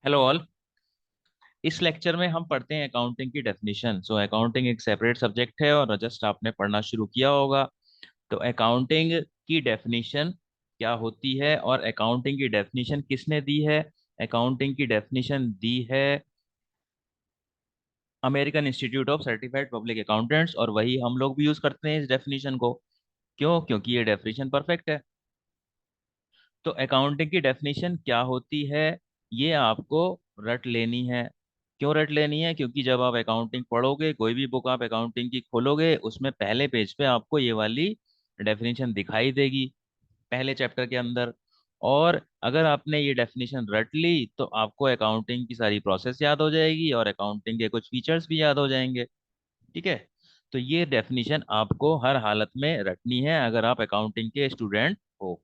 Hello all. इस lecture में हम पढ़ते हैं अकाउंटिंग की डेफिनेशन। अकाउंटिंग एक सेपरेट सब्जेक्ट है और जस्ट आपने पढ़ना शुरू किया होगा। तो अकाउंटिंग की डेफिनेशन क्या होती है और अकाउंटिंग की डेफिनेशन किसने दी है? अकाउंटिंग की डेफिनेशन दी है American institute of certified public accountants, और वही हम लोग भी यूज करते हैं इस डेफिनेशन को। क्यों? क्योंकि ये डेफिनेशन परफेक्ट है। तो अकाउंटिंग की डेफिनेशन क्या होती है, ये आपको रट लेनी है। क्यों रट लेनी है? क्योंकि जब आप अकाउंटिंग पढ़ोगे, कोई भी बुक आप अकाउंटिंग की खोलोगे, उसमें पहले पेज पे आपको ये वाली डेफिनेशन दिखाई देगी, पहले चैप्टर के अंदर। और अगर आपने ये डेफिनेशन रट ली तो आपको अकाउंटिंग की सारी प्रोसेस याद हो जाएगी और अकाउंटिंग के कुछ फीचर्स भी याद हो जाएंगे। ठीक है। तो ये डेफिनेशन आपको हर हालत में रटनी है अगर आप अकाउंटिंग के स्टूडेंट हो।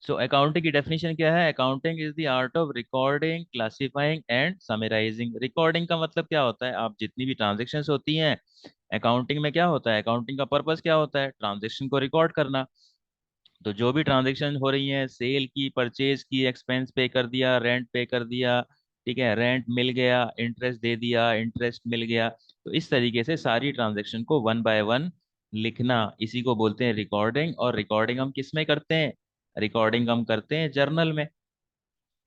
अकाउंटिंग की डेफिनेशन क्या है? Accounting is the art of recording, classifying and summarizing. Recording का मतलब क्या होता है? आप जितनी भी ट्रांजेक्शन्स होती हैं अकाउंटिंग में, क्या होता है? अकाउंटिंग का पर्पस क्या होता है? ट्रांजेक्शन को रिकॉर्ड करना। तो जो भी ट्रांजेक्शन हो रही है, सेल की, परचेज की, एक्सपेंस पे कर दिया, रेंट पे कर दिया, ठीक है, रेंट मिल गया, इंटरेस्ट दे दिया, इंटरेस्ट मिल गया, तो इस तरीके से सारी ट्रांजेक्शन को वन बाय वन लिखना, इसी को बोलते हैं रिकॉर्डिंग। और रिकॉर्डिंग हम किस में करते हैं? रिकॉर्डिंग हम करते हैं जर्नल में।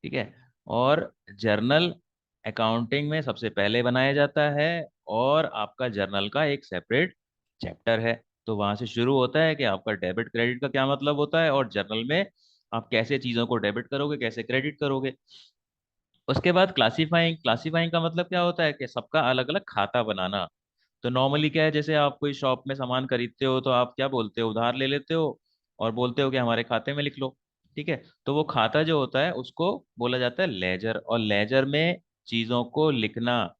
ठीक है। और जर्नल अकाउंटिंग में सबसे पहले बनाया जाता है, और आपका जर्नल का एक सेपरेट चैप्टर है। तो वहां से शुरू होता है कि आपका डेबिट क्रेडिट का क्या मतलब होता है, और जर्नल में आप कैसे चीजों को डेबिट करोगे, कैसे क्रेडिट करोगे। उसके बाद क्लासीफाइंग। क्लासीफाइंग का मतलब क्या होता है? कि सबका अलग अलग खाता बनाना। तो नॉर्मली क्या है, जैसे आप कोई शॉप में सामान खरीदते हो तो आप क्या बोलते हो? उधार ले लेते हो और बोलते हो कि हमारे खाते में लिख लो। ठीक है। तो वो खाता जो होता है उसको बोला जाता है लेजर, और लेजर में चीजों को लिखना,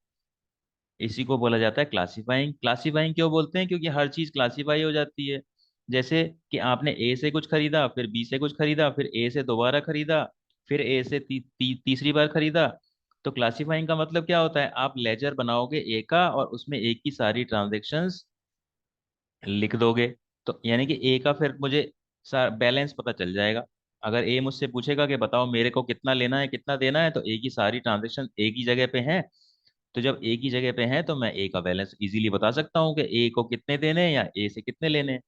इसी को बोला जाता है क्लासीफाइंग। क्लासीफाइंग क्यों बोलते हैं? क्योंकि हर चीज क्लासीफाई हो जाती है। जैसे कि आपने ए से कुछ खरीदा, फिर बी से कुछ खरीदा, फिर ए से दोबारा खरीदा, फिर ए से तीसरी बार खरीदा। तो क्लासीफाइंग का मतलब क्या होता है? आप लेजर बनाओगे ए का और उसमें ए की सारी ट्रांजेक्शन्स लिख दोगे। तो यानी कि ए का फिर मुझे बैलेंस पता चल जाएगा। अगर ए मुझसे पूछेगा कि बताओ मेरे को कितना लेना है, कितना देना है, तो ए की सारी ट्रांजेक्शन एक ही जगह पे है। तो जब एक ही जगह पे है तो मैं ए का बैलेंस इजीली बता सकता हूँ कि ए को कितने देने हैं या ए से कितने लेने हैं।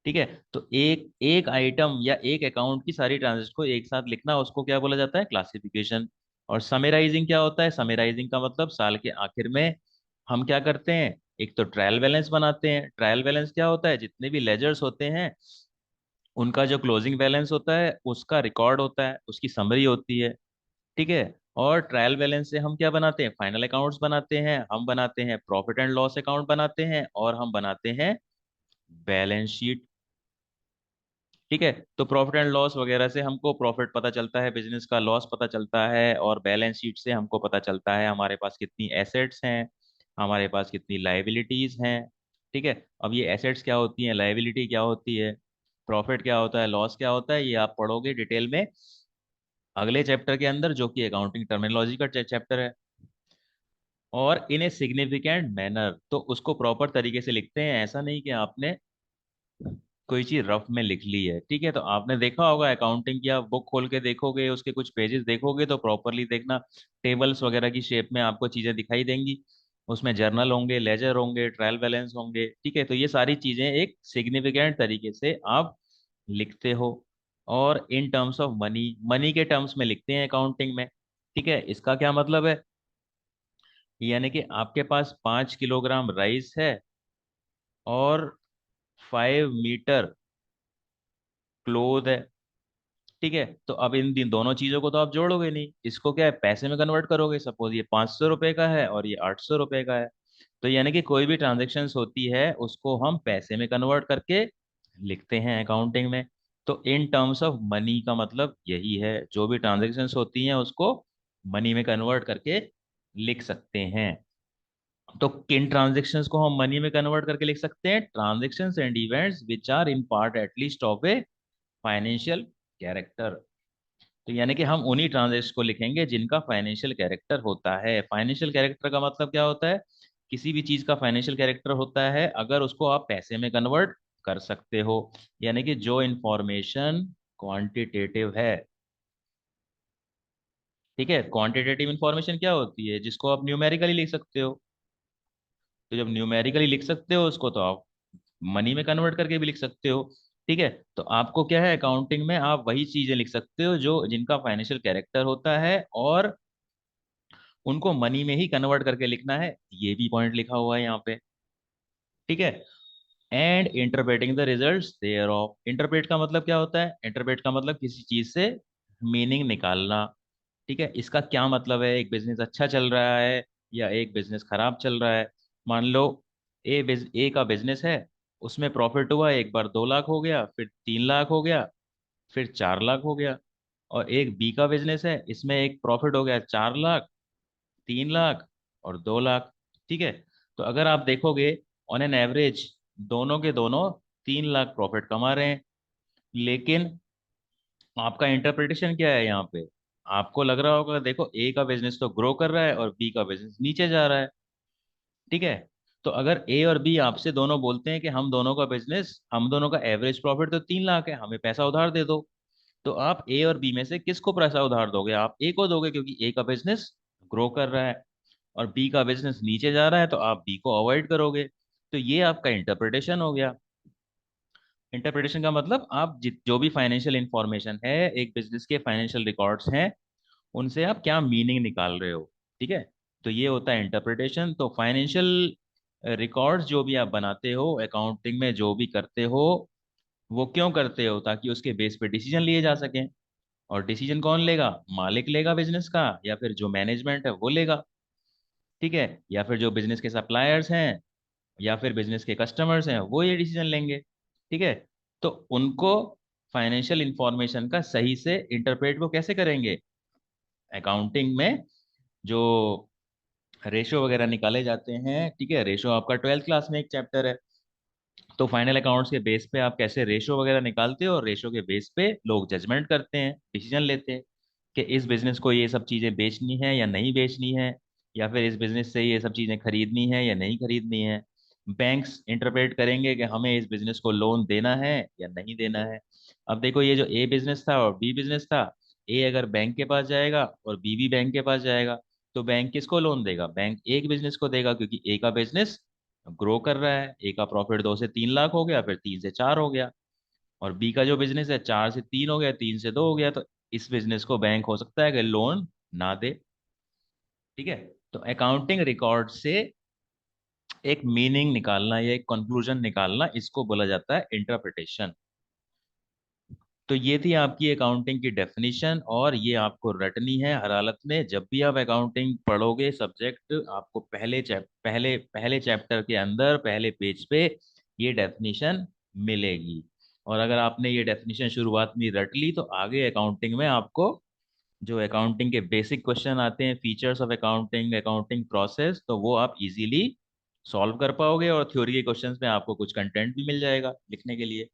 ठीक है। तो एक एक आइटम या एक अकाउंट की सारी ट्रांजेक्शन को एक साथ लिखना, उसको क्या बोला जाता है? क्लासिफिकेशन। और समेराइजिंग क्या होता है? समेराइजिंग का मतलब साल के आखिर में हम क्या करते हैं? एक तो ट्रायल बैलेंस बनाते हैं। ट्रायल बैलेंस क्या होता है? जितने भी लेजर्स होते हैं उनका जो क्लोजिंग बैलेंस होता है उसका रिकॉर्ड होता है, उसकी समरी होती है। ठीक है। और ट्रायल बैलेंस से हम क्या बनाते हैं? फाइनल अकाउंट्स बनाते हैं, हम बनाते हैं प्रॉफिट एंड लॉस अकाउंट बनाते हैं, और हम बनाते हैं बैलेंस शीट। ठीक है। तो प्रॉफिट एंड लॉस वगैरह से हमको प्रॉफिट पता चलता है, बिजनेस का लॉस पता चलता है, और बैलेंस शीट से हमको पता चलता है हमारे पास कितनी एसेट्स हैं, हमारे पास कितनी लाइबिलिटीज हैं। ठीक है। अब ये एसेट्स क्या होती हैं, लाइबिलिटी क्या होती है, प्रॉफिट क्या होता है, लॉस क्या होता है, ये आप पढ़ोगे डिटेल में अगले चैप्टर के अंदर, जो कि अकाउंटिंग टर्मिनोलॉजी का चैप्टर है। और इन ए सिग्निफिकेंट मैनर, तो उसको प्रॉपर तरीके से लिखते हैं। ऐसा नहीं कि आपने कोई चीज रफ में लिख ली है। ठीक है। तो आपने देखा होगा अकाउंटिंग की, आप बुक खोल के देखोगे, उसके कुछ पेजेस देखोगे तो प्रॉपरली देखना, टेबल्स वगैरह की शेप में आपको चीजें दिखाई देंगी। उसमें जर्नल होंगे, लेजर होंगे, ट्रायल बैलेंस होंगे। ठीक है। तो ये सारी चीजें एक सिग्निफिकेंट तरीके से आप लिखते हो। और in terms of money, money के टर्म्स में लिखते हैं अकाउंटिंग में। ठीक है। इसका क्या मतलब है? यानी कि आपके पास 5 किलोग्राम राइस है और 5 मीटर क्लोथ है। ठीक है। तो अब इन दिन दोनों चीजों को तो आप जोड़ोगे नहीं, इसको क्या है, पैसे में कन्वर्ट करोगे। सपोज ये 500 रुपए का है और ये 800 रुपए का है। तो यानी कि कोई भी ट्रांजेक्शन होती है उसको हम पैसे में कन्वर्ट करके लिखते हैं अकाउंटिंग में। तो इन टर्म्स ऑफ मनी का मतलब यही है, जो भी ट्रांजेक्शन होती हैं उसको मनी में कन्वर्ट करके लिख सकते हैं। तो किन ट्रांजेक्शन्स को हम मनी में कन्वर्ट करके लिख सकते हैं? Transactions and events which are in part at least of a financial character. तो यानी कि हम उन्हीं ट्रांजेक्शन को लिखेंगे जिनका फाइनेंशियल कैरेक्टर होता है। फाइनेंशियल कैरेक्टर का मतलब क्या होता है? किसी भी चीज का फाइनेंशियल कैरेक्टर होता है अगर उसको आप पैसे में कन्वर्ट कर सकते हो, यानी कि जो इंफॉर्मेशन क्वांटिटेटिव है। ठीक है, क्वांटिटेटिव इंफॉर्मेशन क्या होती है, जिसको आप न्यूमेरिकली लिख सकते हो। तो जब न्यूमेरिकली लिख सकते हो उसको, तो आप मनी में कन्वर्ट करके भी लिख सकते हो। ठीक है, तो आपको क्या है, अकाउंटिंग में आप वही चीजें लिख सकते हो जो जिनका फाइनेंशियल कैरेक्टर होता है, और उनको मनी में ही कन्वर्ट करके लिखना है। ये भी पॉइंट लिखा हुआ है यहाँ पे। ठीक है, and interpreting the results thereof. Interpret का मतलब क्या होता है, इंटरप्रेट का मतलब किसी चीज से मीनिंग निकालना। ठीक है, इसका क्या मतलब है, एक बिजनेस अच्छा चल रहा है या एक बिजनेस खराब चल रहा है। मान लो ए का बिजनेस है, उसमें प्रॉफिट हुआ, एक बार 2 लाख हो गया, फिर 3 लाख हो गया, फिर 4 लाख हो गया। और एक बी का बिजनेस है, इसमें एक प्रॉफिट हो गया 4 लाख, 3 लाख और 2 लाख। ठीक है, तो अगर आप देखोगे, ऑन एन एवरेज दोनों के दोनों 3 लाख प्रॉफिट कमा रहे हैं। लेकिन आपका इंटरप्रिटेशन क्या है यहाँ पे, आपको लग रहा होगा देखो ए का बिजनेस तो ग्रो कर रहा है और बी का बिजनेस नीचे जा रहा है। ठीक है, तो अगर ए और बी आपसे दोनों बोलते हैं कि हम दोनों का एवरेज प्रॉफिट तो 3 लाख है, हमें पैसा उधार दे दो, तो आप ए और बी में से किसको पैसा उधार दोगे, आप ए को दोगे, क्योंकि ए का बिजनेस ग्रो कर रहा है और बी का बिजनेस नीचे जा रहा है, तो आप बी को अवॉइड करोगे। तो ये आपका इंटरप्रिटेशन हो गया। इंटरप्रिटेशन का मतलब आप जो भी फाइनेंशियल इंफॉर्मेशन है, एक बिजनेस के फाइनेंशियल रिकॉर्ड्स हैं, उनसे आप क्या मीनिंग निकाल रहे हो। ठीक है, तो ये होता है इंटरप्रिटेशन। तो फाइनेंशियल रिकॉर्ड्स जो भी आप बनाते हो, अकाउंटिंग में जो भी करते हो, वो क्यों करते हो, ताकि उसके बेस पे डिसीजन लिए जा सकें। और डिसीजन कौन लेगा, मालिक लेगा बिजनेस का, या फिर जो मैनेजमेंट है वो लेगा। ठीक है, या फिर जो बिजनेस के सप्लायर्स हैं, या फिर बिजनेस के कस्टमर्स हैं, वो ये डिसीजन लेंगे। ठीक है, तो उनको फाइनेंशियल इंफॉर्मेशन का सही से इंटरप्रेट वो कैसे करेंगे, अकाउंटिंग में जो रेशो वगैरह निकाले जाते हैं। ठीक है, रेशो आपका 12th क्लास में एक चैप्टर है। तो फाइनल अकाउंट्स के बेस पे आप कैसे रेशो वगैरह निकालते हो, और रेशो के बेस पे लोग जजमेंट करते हैं, डिसीजन लेते हैं कि इस बिजनेस को ये सब चीज़ें बेचनी है या नहीं बेचनी है, या फिर इस बिजनेस से ये सब चीज़ें खरीदनी है या नहीं खरीदनी है। बैंक्स इंटरप्रेट करेंगे कि हमें इस बिजनेस को लोन देना है या नहीं देना है। अब देखो, ये जो ए बिजनेस था और बी बिजनेस था, ए अगर बैंक के पास जाएगा और बी भी बैंक के पास जाएगा, तो बैंक किसको लोन देगा, बैंक एक बिजनेस को देगा, क्योंकि ए का बिजनेस ग्रो कर रहा है, ए का प्रॉफिट 2 से 3 लाख हो गया, फिर 3 से 4 हो गया। और बी का जो बिजनेस है, 4 से 3 हो गया, 3 से 2 हो गया, तो इस बिजनेस को बैंक हो सकता है कि लोन ना दे। ठीक है, तो अकाउंटिंग रिकॉर्ड से एक मीनिंग निकालना या एक कंक्लूजन निकालना, इसको बोला जाता है इंटरप्रिटेशन। तो ये थी आपकी अकाउंटिंग की डेफिनेशन, और ये आपको रटनी है हर हालत में। जब भी आप अकाउंटिंग पढ़ोगे सब्जेक्ट, आपको पहले चैप्टर के अंदर पहले पेज पे ये डेफिनेशन मिलेगी। और अगर आपने ये डेफिनेशन शुरुआत में रट ली, तो आगे अकाउंटिंग में आपको जो अकाउंटिंग के बेसिक क्वेश्चन आते हैं, features of accounting, accounting process, तो वो आप इजीली सॉल्व कर पाओगे, और थ्योरी के क्वेश्चंस में आपको कुछ कंटेंट भी मिल जाएगा लिखने के लिए।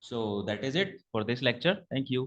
So that is it for this lecture. Thank you.